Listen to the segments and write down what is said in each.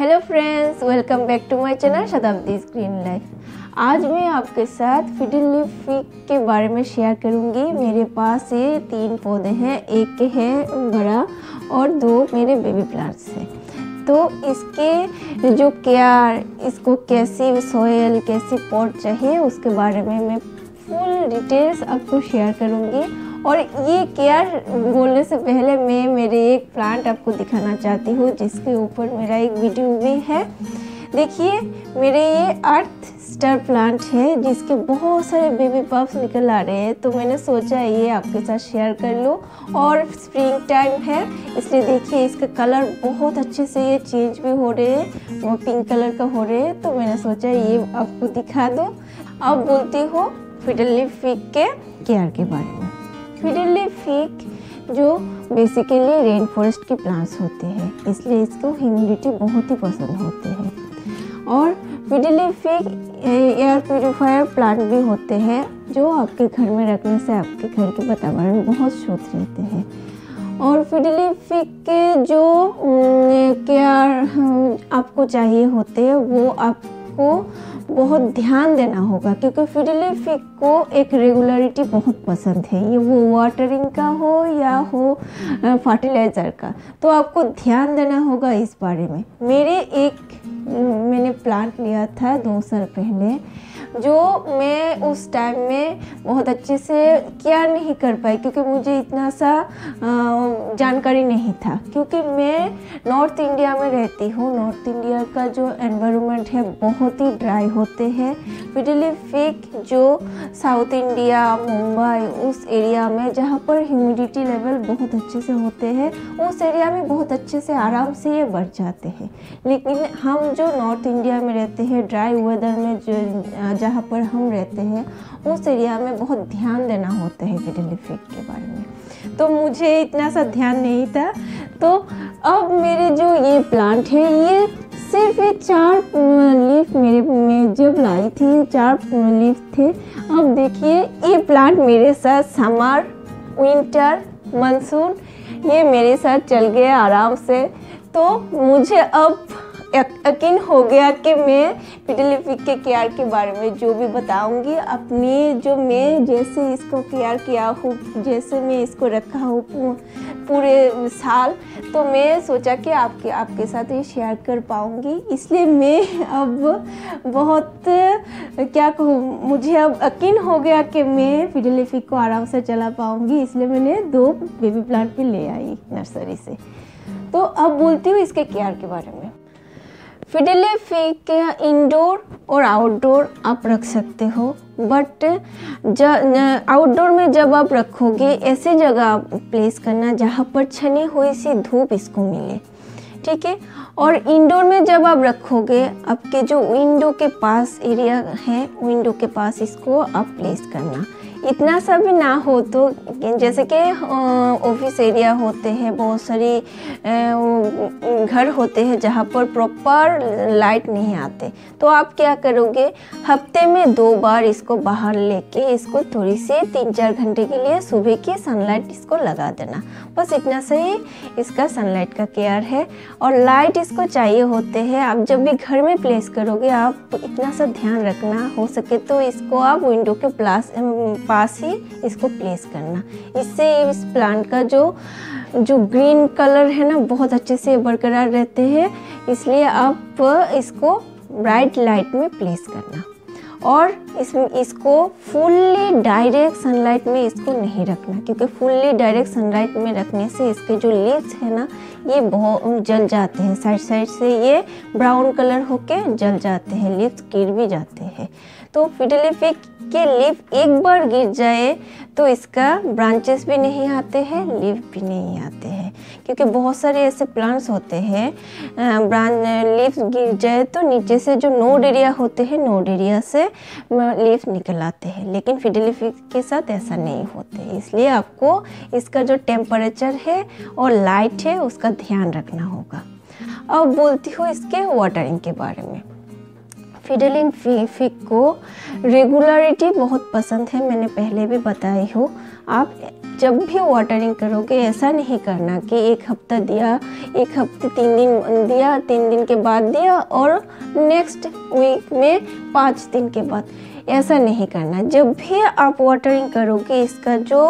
Hello friends, welcome back to my channel Shatabdi green life. आज मैं आपके साथ फिडल लीफ फिग के बारे में शेयर करूंगी। मेरे पास ये 3 पौधे हैं, एक है बड़ा और 2 मेरे बेबी प्लांट्स हैं। तो इसके जो केयर, इसको कैसी सॉइल, कैसी पॉट चाहिए, उसके बारे में मैं फुल डिटेल्स आपको शेयर करूंगी। और ये केयर बोलने से पहले मैं मेरे एक प्लांट आपको दिखाना चाहती हूँ, जिसके ऊपर मेरा एक वीडियो भी है। देखिए, मेरे ये अर्थ स्टार प्लांट है, जिसके बहुत सारे बेबी पफ्स निकल आ रहे हैं। तो मैंने सोचा ये आपके साथ शेयर कर लो। और स्प्रिंग टाइम है, इसलिए देखिए इसका कलर बहुत अच्छे से ये चेंज भी हो रहे हैं, वो पिंक कलर का हो रहे हैं। तो मैंने सोचा ये आपको दिखा दो। अब बोलती हूँ फिडल लीफ फिग के केयर के बारे में। फिडल लीफ फिग जो बेसिकली रेन फॉरेस्ट के प्लांट्स होते हैं, इसलिए इसको ह्यूमिडिटी बहुत ही पसंद होते हैं। और fiddle leaf fig air purifier plant भी होते हैं, जो आपके घर में रखने से आपके घर के वातावरण बहुत शुद्ध रहते हैं। और फिडल लीफ फिग के जो केयर आपको चाहिए होते हैं, वो आपको बहुत ध्यान देना होगा, क्योंकि फिडल लीफ फिग को एक रेगुलरिटी बहुत पसंद है। ये वो वाटरिंग का हो या हो फर्टिलाइज़र का, तो आपको ध्यान देना होगा इस बारे में। मैंने प्लांट लिया था 2 साल पहले, जो मैं उस टाइम में बहुत अच्छे से केयर नहीं कर पाई, क्योंकि मुझे इतना सा जानकारी नहीं था। क्योंकि मैं नॉर्थ इंडिया में रहती हूँ, नॉर्थ इंडिया का जो एनवायरनमेंट है बहुत ही ड्राई होते हैं। फिडल लीफ फिग जो साउथ इंडिया, मुंबई, उस एरिया में जहाँ पर ह्यूमिडिटी लेवल बहुत अच्छे से होते हैं, उस एरिया में बहुत अच्छे से आराम से ये बढ़ जाते हैं। लेकिन हम जो नॉर्थ इंडिया में रहते हैं, ड्राई वेदर में, जो जहाँ पर हम रहते हैं, उस एरिया में बहुत ध्यान देना होता है फिडल लीफ फिग के बारे में। तो मुझे इतना सा ध्यान नहीं था। तो अब मेरे जो ये प्लांट है, ये सिर्फ ये 4 लीफ मैं जब लाई थी 4 लीफ थे। अब देखिए ये प्लांट मेरे साथ समर, विंटर, मानसून ये मेरे साथ चल गया आराम से। तो मुझे अब यकीन हो गया कि मैं फिडल लीफ फिग के केयर के बारे में जो भी बताऊंगी, अपनी जो मैं जैसे इसको केयर किया हूँ, जैसे मैं इसको रखा हूँ पूरे साल, तो मैं सोचा कि आपके साथ ये शेयर कर पाऊंगी। इसलिए मैं अब बहुत क्या कहूँ, मुझे अब यकीन हो गया कि मैं फिडल लीफ फिग को आराम से चला पाऊंगी। इसलिए मैंने 2 बेबी प्लांट भी ले आई नर्सरी से। तो अब बोलती हूँ इसके केयर के बारे में। फिडल लीफ फिग के इंडोर और आउटडोर आप रख सकते हो, बट आउटडोर में जब आप रखोगे, ऐसी जगह आप प्लेस करना जहाँ पर छनी हुई सी धूप इसको मिले, ठीक है। और इंडोर में जब आप रखोगे, आपके जो विंडो के पास एरिया है, विंडो के पास इसको आप प्लेस करना। इतना सा भी ना हो, तो जैसे कि ऑफिस एरिया होते हैं, बहुत सारी घर होते हैं जहाँ पर प्रॉपर लाइट नहीं आते, तो आप क्या करोगे, हफ्ते में 2 बार इसको बाहर लेके इसको थोड़ी सी 3-4 घंटे के लिए सुबह की सनलाइट इसको लगा देना। बस इतना सही इसका सनलाइट का केयर है। और लाइट इसको चाहिए होते हैं। आप जब भी घर में प्लेस करोगे, आप इतना सा ध्यान रखना, हो सके तो इसको आप विंडो के पास ही इसको प्लेस करना। इससे इस प्लांट का जो ग्रीन कलर है ना, बहुत अच्छे से बरकरार रहते हैं। इसलिए आप इसको ब्राइट लाइट में प्लेस करना। और इसको फुल्ली डायरेक्ट सनलाइट में इसको नहीं रखना, क्योंकि फुल्ली डायरेक्ट सनलाइट में रखने से इसके जो लीव्स है ना, ये बहुत जल जाते हैं। साइड से ये ब्राउन कलर होके जल जाते हैं, लीव्स गिर भी जाते हैं। तो फिडल लीफ फिग के लीफ एक बार गिर जाए तो इसका ब्रांचेस भी नहीं आते हैं, लीफ भी नहीं आते हैं। क्योंकि बहुत सारे ऐसे प्लांट्स होते हैं, लीफ गिर जाए तो नीचे से जो नोड एरिया होते हैं, नोड एरिया से लीफ निकल आते हैं। लेकिन फिडल लीफ फिग के साथ ऐसा नहीं होते। इसलिए आपको इसका जो टेम्परेचर है और लाइट है, उसका ध्यान रखना होगा। अब बोलती हूँ इसके वाटरिंग के बारे में। फिडल लीफ फिग को रेगुलरिटी बहुत पसंद है, मैंने पहले भी बताई हूँ। आप जब भी वाटरिंग करोगे ऐसा नहीं करना कि एक हफ्ता दिया, एक हफ्ते 3 दिन दिया, 3 दिन के बाद दिया और नेक्स्ट वीक में 5 दिन के बाद, ऐसा नहीं करना। जब भी आप वाटरिंग करोगे इसका जो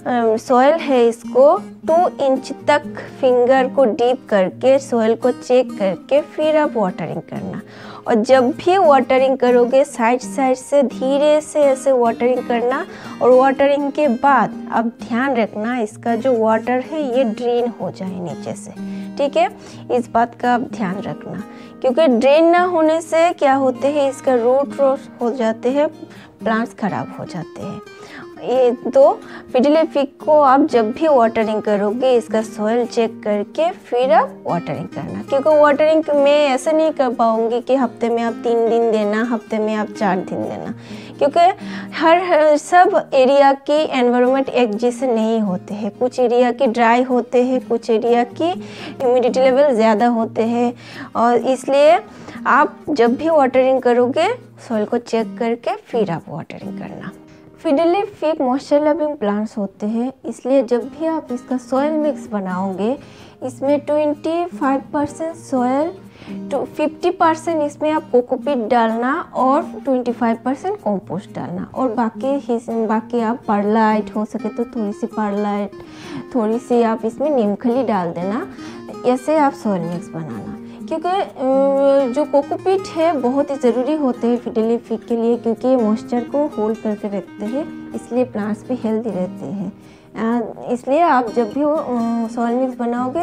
सॉइल है इसको 2 इंच तक फिंगर को डीप करके सॉइल को चेक करके फिर आप वाटरिंग करना। और जब भी वाटरिंग करोगे साइड से धीरे से ऐसे वाटरिंग करना। और वाटरिंग के बाद आप ध्यान रखना इसका जो वाटर है ये ड्रेन हो जाए नीचे से, ठीक है। इस बात का आप ध्यान रखना, क्योंकि ड्रेन ना होने से क्या होते हैं, इसका रूट रॉट हो जाते हैं, प्लांट्स खराब हो जाते हैं। ये तो फिडिली फिग को आप जब भी वाटरिंग करोगे इसका सॉइल चेक करके फिर आप वाटरिंग करना, क्योंकि वाटरिंग में ऐसा नहीं कर पाऊंगी कि हफ्ते में आप 3 दिन देना, हफ्ते में आप 4 दिन देना, क्योंकि हर सब एरिया की एनवायरनमेंट एक जैसे नहीं होते हैं। कुछ एरिया की ड्राई होते हैं, कुछ एरिया की ह्यूमिडिटी लेवल ज़्यादा होते हैं, और इसलिए आप जब भी वाटरिंग करोगे सॉइल को चेक करके फिर आप वाटरिंग करना। फिडिली फिग मॉइस्चर लविंग प्लांट्स होते हैं, इसलिए जब भी आप इसका सॉइल मिक्स बनाओगे इसमें 25% सॉइल, 50% इसमें आप कोकोपीट डालना और 25% कंपोस्ट डालना, और बाकी आप परलाइट, हो सके तो थोड़ी सी परलाइट, थोड़ी सी आप इसमें नीमखली डाल देना। ऐसे आप सॉइल मिक्स बनाना, क्योंकि जो कोकोपीट है बहुत ही ज़रूरी होते हैं फिडिली फिग के लिए, क्योंकि ये मॉइस्चर को होल्ड करके रखते हैं, इसलिए प्लांट्स भी हेल्दी रहते हैं। इसलिए आप जब भी सॉइल मिक्स बनाओगे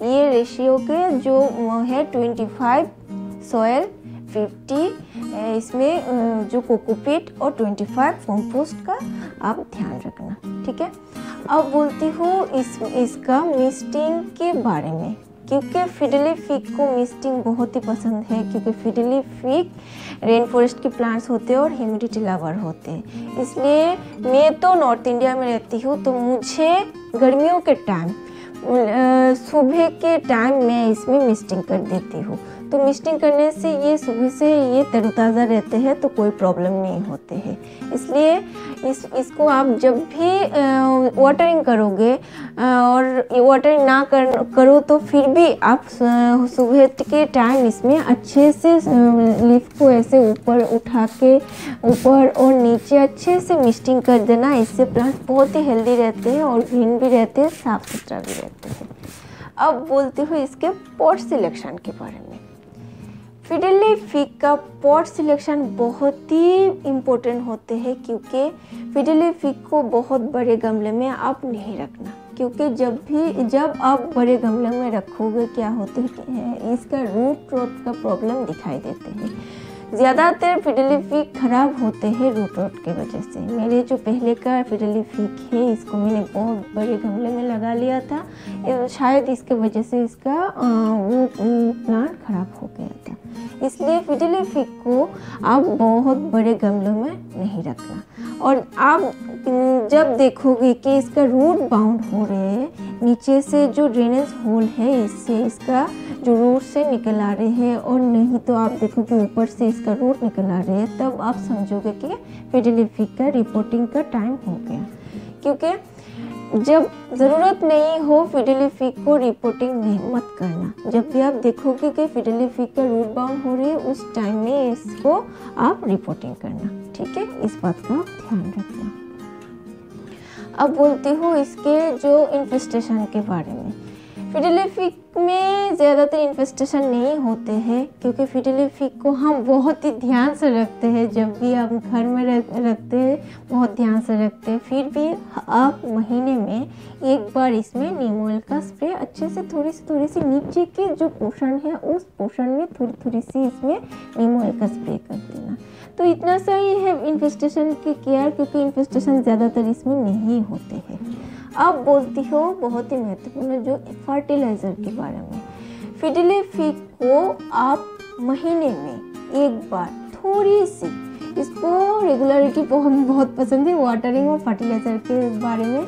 ये रेशियो के जो है 25 सॉइल, 50 इसमें जो कोकोपीट और 25 कंपोस्ट का आप ध्यान रखना, ठीक है। अब बोलती हूँ इसका मिस्टिंग के बारे में, क्योंकि फिडिली फिग को मिस्टिंग बहुत ही पसंद है, क्योंकि फिडिली फिग रेन फॉरेस्ट के प्लांट्स होते हैं और ह्यूमिडिटी लवर होते हैं। इसलिए मैं तो नॉर्थ इंडिया में रहती हूँ, तो मुझे गर्मियों के टाइम सुबह के टाइम मैं इसमें मिस्टिंग कर देती हूँ। तो मिस्टिंग करने से ये सुबह से ये तरोताज़ा रहते हैं, तो कोई प्रॉब्लम नहीं होते हैं। इसलिए इसको आप जब भी वाटरिंग करोगे और वाटरिंग ना करो तो फिर भी आप सुबह के टाइम इसमें अच्छे से लीफ को ऐसे ऊपर उठा के ऊपर और नीचे अच्छे से मिस्टिंग कर देना। इससे प्लांट बहुत ही हेल्दी रहते हैं और ग्रीन भी रहते हैं, साफ सुथरा भी रहते हैं। अब बोलती हूँ इसके पॉट सिलेक्शन के बारे में। फिडिली फिग का पॉट सिलेक्शन बहुत ही इम्पोर्टेंट होते हैं, क्योंकि फिडिली फिग को बहुत बड़े गमले में आप नहीं रखना, क्योंकि जब आप बड़े गमले में रखोगे क्या होते हैं, इसका रूट रॉट का प्रॉब्लम दिखाई देते हैं। ज़्यादातर फिडिली फिग खराब होते हैं रूट रॉट की वजह से। मेरे जो पहले का फिडिली फिग है इसको मैंने बहुत बड़े गमले में लगा लिया था, शायद इसके वजह से इसका वो प्लांट खराब हो गया था। इसलिए फिडिली फिग को आप बहुत बड़े गमलों में नहीं रखना। और आप जब देखोगे कि इसका रूट बाउंड हो रहे हैं, नीचे से जो ड्रेनेज होल है इससे इसका जो रूट से निकल आ रहे हैं, और नहीं तो आप देखोगे ऊपर से इसका रूट निकल आ रहे हैं, तब आप समझोगे कि फिडिली फिग का रिपोर्टिंग का टाइम हो गया। क्योंकि जब ज़रूरत नहीं हो फिडिली फिग को रिपोर्टिंग नहीं मत करना। जब भी आप देखोगे कि फिडिली फिग का रूट बाउंड हो रही है उस टाइम में इसको आप रिपोर्टिंग करना, ठीक है। इस बात का ध्यान रखना। अब बोलती हूँ इसके जो इन्फेस्टेशन के बारे में। फिडिली फिग में ज़्यादातर इन्फेस्टेशन नहीं होते हैं, क्योंकि फिडिली फिग को हम बहुत ही ध्यान से रखते हैं। जब भी हम घर में रखते हैं बहुत ध्यान से रखते हैं। फिर भी आप महीने में एक बार इसमें नीम ऑयल का स्प्रे अच्छे से थोड़ी सी नीचे के जो पोर्शन है उस पोर्शन में थोड़ी सी इसमें नीम ऑयल का स्प्रे कर देना। तो इतना सही है इन्फेस्टेशन की केयर, क्योंकि इन्फेस्टेशन ज़्यादातर इसमें नहीं होते हैं। अब बोलती हूँ बहुत ही महत्वपूर्ण जो फर्टिलाइज़र के बारे में। फिडिली फिग को आप महीने में एक बार थोड़ी सी, इसको रेगुलरिटी बहुत पसंद है वाटरिंग और फर्टिलाइज़र के बारे में,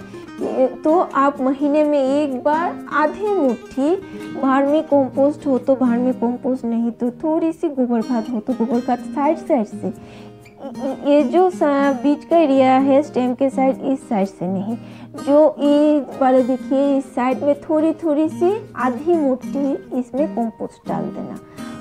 तो आप महीने में एक बार आधी मुट्ठी वर्मी कंपोस्ट हो तो वर्मी कंपोस्ट, नहीं तो थोड़ी सी गोबर खाद हो तो गोबर खाद साइड से ये जो बीच का एरिया है स्टेम के साइड, इस साइड से नहीं, जो ये वाले देखिए इस साइड में थोड़ी थोड़ी सी आधी मुट्ठी इसमें कंपोस्ट डाल देना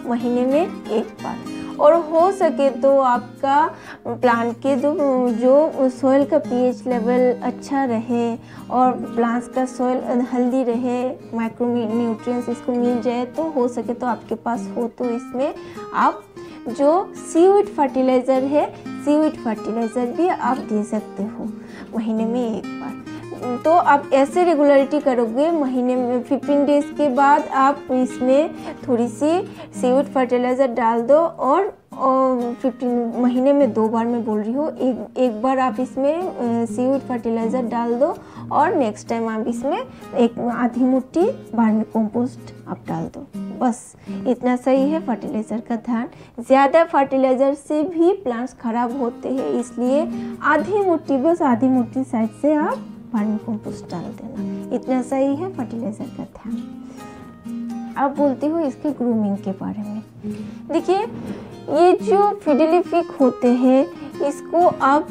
महीने में एक बार। और हो सके तो आपका प्लांट के जो सॉइल का पीएच लेवल अच्छा रहे और प्लांट्स का सॉइल हेल्दी रहे, माइक्रो न्यूट्रिएंट्स इसको मिल जाए, तो हो सके तो आपके पास हो तो इसमें आप जो सीवीड फर्टिलाइज़र है, सीवीड फर्टिलाइज़र भी आप दे सकते हो महीने में एक बार। तो आप ऐसे रेगुलरिटी करोगे, महीने में 15 डेज़ के बाद आप इसमें थोड़ी सी सीवीड फर्टिलाइज़र डाल दो और 15 महीने में 2 बार मैं बोल रही हूँ, एक बार आप इसमें सीवीड फर्टिलाइज़र डाल दो और नेक्स्ट टाइम आप इसमें एक आधी मुट्ठी वर्मी कंपोस्ट आप डाल दो। बस इतना सही है फर्टिलाइज़र का ध्यान। ज़्यादा फर्टिलाइज़र से भी प्लांट्स खराब होते हैं, इसलिए आधी मुट्ठी, बस आधी मुट्ठी साइड से आप वर्मी कंपोस्ट डाल देना, इतना सही है फर्टिलाइज़र का ध्यान। अब बोलती हूँ इसके ग्रूमिंग के बारे में। देखिए ये जो फिडेलिफिक होते हैं, इसको आप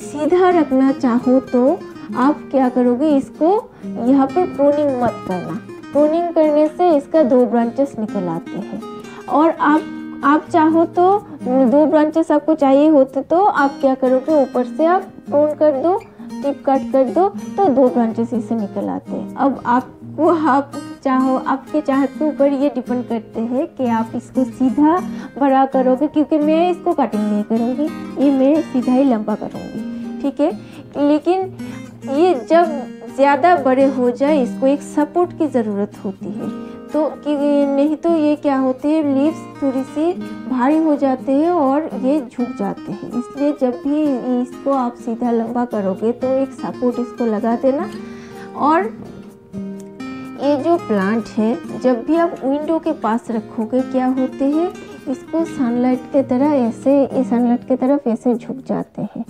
सीधा रखना चाहो तो आप क्या करोगे, इसको यहाँ पर प्रूनिंग मत करना। प्रूनिंग करने से इसका 2 ब्रांचेस निकल आते हैं और आप चाहो तो 2 ब्रांचेस आपको चाहिए होते तो आप क्या करोगे, ऊपर से आप प्रून कर दो, टिप कट कर दो तो 2 ब्रांचेस इससे निकल आते हैं। अब आपको आप चाहो, आपके चाहत के ऊपर ये डिपेंड करते हैं कि आप इसको सीधा बड़ा करोगे, क्योंकि मैं इसको कटिंग नहीं करूँगी, ये मैं सीधा ही लंबा करूँगी, ठीक है। लेकिन ये जब ज़्यादा बड़े हो जाए, इसको एक सपोर्ट की ज़रूरत होती है, तो कि नहीं तो ये क्या होते हैं, लीव्स थोड़ी सी भारी हो जाते हैं और ये झुक जाते हैं। इसलिए जब भी इसको आप सीधा लंबा करोगे तो एक सपोर्ट इसको लगा देना। और ये जो प्लांट है, जब भी आप विंडो के पास रखोगे, क्या होते हैं, इसको सनलाइट के तरह ऐसे, सनलाइट की तरफ ऐसे झुक जाते हैं,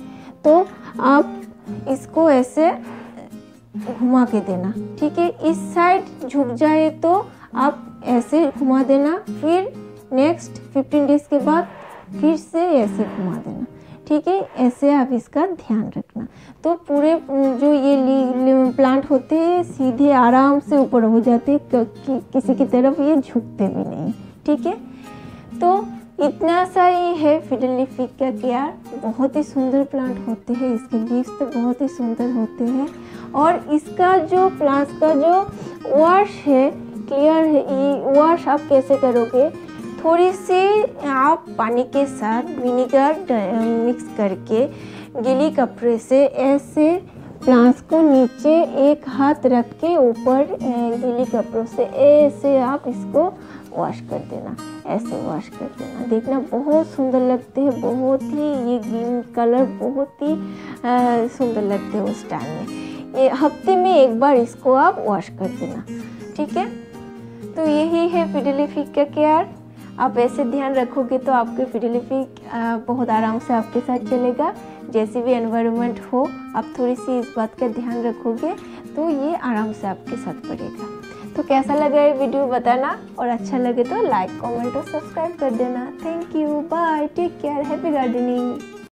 तो आप इसको ऐसे घुमा के देना, ठीक है। इस साइड झुक जाए तो आप ऐसे घुमा देना, फिर नेक्स्ट 15 डेज़ के बाद फिर से ऐसे घुमा देना, ठीक है। ऐसे आप इसका ध्यान रखना, तो पूरे जो ये प्लांट होते हैं सीधे आराम से ऊपर हो जाते हैं, किसी की तरफ ये झुकते भी नहीं, ठीक है। तो इतना सा ही है फिडेलिफिक का केयर। बहुत ही सुंदर प्लांट होते हैं, इसके लीव्स तो बहुत ही सुंदर होते हैं। और इसका जो प्लांट्स का जो वॉश है, क्लियर है, ये वॉश आप कैसे करोगे, थोड़ी सी आप पानी के साथ विनेगर मिक्स करके गीली कपड़े से ऐसे प्लांट्स को नीचे एक हाथ रख के ऊपर गीले कपड़ों से ऐसे आप इसको वॉश कर देना, ऐसे वॉश कर देना। देखना बहुत सुंदर लगते हैं, बहुत ही ये ग्रीन कलर बहुत ही सुंदर लगते हैं उस टाइम में। ये हफ्ते में एक बार इसको आप वॉश कर देना, ठीक है। तो यही है फिडेलिफिक का केयर। आप ऐसे ध्यान रखोगे तो आपके फिडेलिफिक बहुत आराम से आपके साथ चलेगा। जैसे भी एनवायरनमेंट हो, आप थोड़ी सी इस बात का ध्यान रखोगे तो ये आराम से आपके साथ बढ़ेगा। तो कैसा लगा ये वीडियो बताना, और अच्छा लगे तो लाइक, कमेंट और सब्सक्राइब कर देना। Thank you, bye, take care, happy gardening.